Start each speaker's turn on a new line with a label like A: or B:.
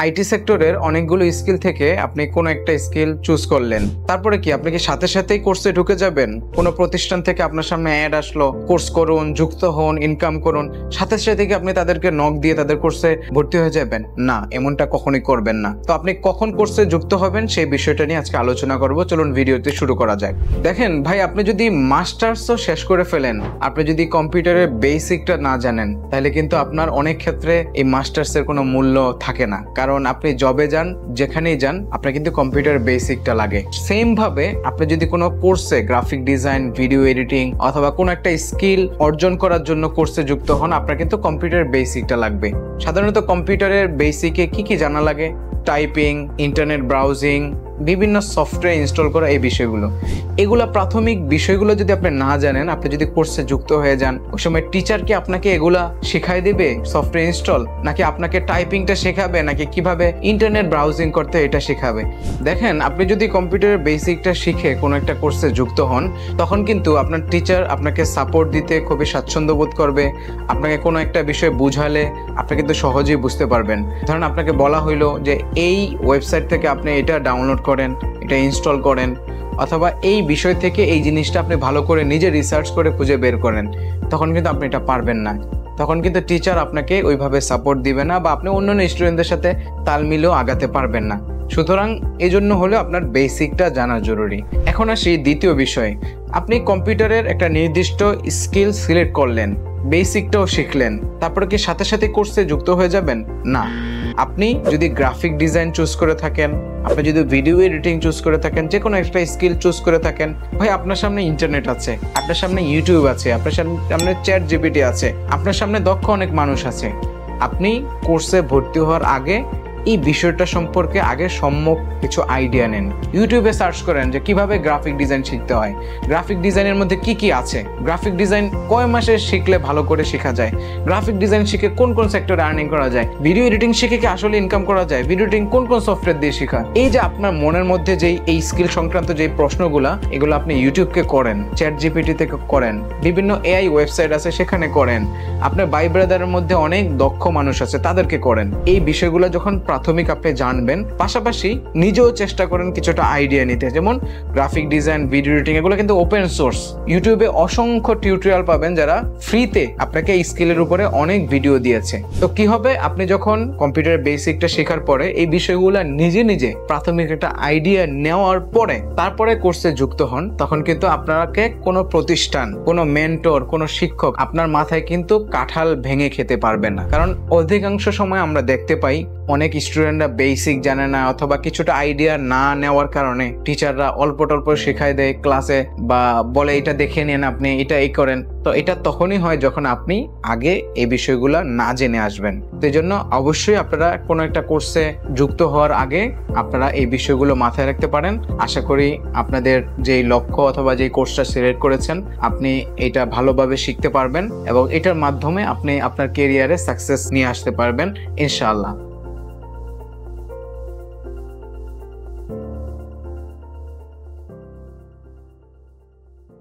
A: IT সেক্টরের অনেকগুলো skill থেকে আপনি কোনো একটা স্কিল চুজ করলেন, তারপরে কি আপনি কি সাথে সাথেই কোর্সে ঢুকে যাবেন? কোনো প্রতিষ্ঠান থেকে আপনার সামনে অ্যাড আসলো, কোর্স করুন, যুক্ত হন, ইনকাম করুন, সাথে সাথে কি আপনি তাদেরকে নক দিয়ে তাদের কোর্সে ভর্তি হয়ে যাবেন? না, এমনটা কখনোই করবেন না। তো আপনি কখন কোর্সে যুক্ত হবেন সেই বিষয়টা নিয়ে আজকে আলোচনা করব। চলুন ভিডিওতে শুরু করা যাক। দেখেন ভাই, আপনি যদি মাস্টার্সও শেষ করে ফেলেন, আপনি যদি কম্পিউটারের বেসিকটা না জানেন, তাহলে কিন্তু আপনার অনেক ক্ষেত্রে এই মাস্টার্সের কোনো মূল্য থাকে না। কারণ আপনি জবে যান, যেখানেই যান, আপনার কিন্তু কম্পিউটার বেসিকটা লাগে। সেম ভাবে আপনি যদি কোনো কোর্সে গ্রাফিক ডিজাইন, ভিডিও এডিটিং অথবা কোনো একটা স্কিল অর্জন করার জন্য কোর্সে যুক্ত হন, আপনার কিন্তু কম্পিউটার বেসিকটা লাগবে। সাধারণত কম্পিউটারের বেসিকে কি জানা লাগে? টাইপিং, ইন্টারনেট ব্রাউজিং, বিভিন্ন সফটওয়্যার ইনস্টল করা, এই বিষয়গুলো, এগুলা প্রাথমিক বিষয়গুলো যদি আপনি না জানেন, আপনি যদি কোর্সে যুক্ত হয়ে যান, ওই সময় টিচার কি আপনাকে এগুলা শেখাই দেবে? সফটওয়্যার ইনস্টল, নাকি আপনাকে টাইপিংটা শেখাবে, নাকি কিভাবে ইন্টারনেট ব্রাউজিং করতে এটা শেখাবে? দেখেন, আপনি যদি কম্পিউটারের বেসিকটা শিখে কোনো একটা কোর্সে যুক্ত হন, তখন কিন্তু আপনার টিচার আপনাকে সাপোর্ট দিতে খুবই স্বাচ্ছন্দ্য বোধ করবে। আপনাকে কোনো একটা বিষয় বুঝালে আপনি কিন্তু সহজেই বুঝতে পারবেন। ধরেন আপনাকে বলা হইলো যে এই ওয়েবসাইট থেকে আপনি এটা ডাউনলোড করেন, এটা ইনস্টল করেন, অথবা এই বিষয় থেকে এই জিনিসটা আপনি ভালো করে নিজে রিসার্চ করে খুঁজে বের করেন, তখন কিন্তু আপনি এটা পারবেন না। তখন কিন্তু টিচার আপনাকে ওইভাবে সাপোর্ট দিবে না, বা আপনি অন্যান্য স্টুডেন্টদের সাথে তাল মিলেও আগাতে পারবেন না। সুতরাং এই জন্য হলেও আপনার বেসিকটা জানা জরুরি। এখন আসি দ্বিতীয় বিষয়। আপনি কম্পিউটারের একটা নির্দিষ্ট স্কিল সিলেক্ট করলেন, বেসিকটাও শিখলেন, তারপরে কি সাথে সাথে কোর্সে যুক্ত হয়ে যাবেন? না। আপনি যদি গ্রাফিক ডিজাইন চুজ করে থাকেন, আপনি যদি ভিডিও এডিটিং চুজ করে থাকেন, যে কোনো একটা স্কিল চুজ করে থাকেন, ভাই আপনার সামনে ইন্টারনেট আছে, আপনার সামনে ইউটিউব আছে, আপনার সামনে চ্যাট জিপিটি আছে, আপনার সামনে দক্ষ অনেক মানুষ আছে। আপনি কোর্সে ভর্তি হওয়ার আগে এই বিষয়টা সম্পর্কে আগে সম্যক কিছু আইডিয়া নেন। ইউটিউবে সার্চ করেন যে কিভাবে গ্রাফিক ডিজাইন শিখতে হয়, গ্রাফিক ডিজাইনের মধ্যে কি আছে, গ্রাফিক ডিজাইন কয় মাসে শিখলে ভালো করে শেখা যায়, গ্রাফিক ডিজাইন শিখে কোন কোন সেক্টরে আর্নিং করা যায়, ভিডিও এডিটিং শিখে কি আসলে ইনকাম করা যায়, ভিডিও এডিটিং কোন কোন সফটওয়্যার দিয়ে শেখা। এই যে আপনার মনের মধ্যে যেই এই স্কিল সংক্রান্ত যে প্রশ্নগুলা, এগুলো আপনি ইউটিউবকে করেন, চ্যাট জিপিটি থেকে করেন, বিভিন্ন এআই ওয়েবসাইট আছে সেখানে করেন, আপনার ভাই ব্রাদারের মধ্যে অনেক দক্ষ মানুষ আছে তাদেরকে করেন। এই বিষয়গুলো যখন প্রাথমিক আপনি জানবেন, পাশাপাশি নিজেও চেষ্টা করেন কিছুটা আইডিয়া নিতে। যেমন গ্রাফিক ডিজাইন, ভিডিও এডিটিং, এগুলো কিন্তু ওপেন সোর্স। ইউটিউবে অসংখ্য টিউটোরিয়াল পাবেন যারা ফ্রিতে আপনাকে এই স্কিলের উপরে অনেক ভিডিও দিয়েছে। তো কি হবে, আপনি যখন কম্পিউটার বেসিকটা শেখার পরে এই বিষয়গুলো নিজে প্রাথমিক একটা আইডিয়া নেওয়ার পরে তারপরে কোর্সে যুক্ত হন, তখন কিন্তু আপনাকে কোনো প্রতিষ্ঠান, কোনো মেন্টর, কোনো শিক্ষক আপনার মাথায় কিন্তু কাঁঠাল ভেঙে খেতে পারবে না। কারণ অধিকাংশ সময় আমরা দেখতে পাই অনেক স্টুডেন্টরা বেসিক জানে না, অথবা কিছুটা আইডিয়া না নেওয়ার কারণে টিচাররা অল্প টল্প শেখায় দেয় ক্লাসে, বা বলে এটা দেখে নেন, আপনি এটা এই করেন। তো এটা তখনই হয় যখন আপনি আগে এই বিষয়গুলো না জেনে আসবেন। তো এই জন্য অবশ্যই আপনারা কোনো একটা কোর্সে যুক্ত হওয়ার আগে আপনারা এই বিষয়গুলো মাথায় রাখতে পারেন। আশা করি আপনাদের যেই লক্ষ্য অথবা যেই কোর্সটা সিলেক্ট করেছেন, আপনি এটা ভালোভাবে শিখতে পারবেন এবং এটার মাধ্যমে আপনি আপনার ক্যারিয়ারে সাকসেস নিয়ে আসতে পারবেন ইনশাআল্লাহ।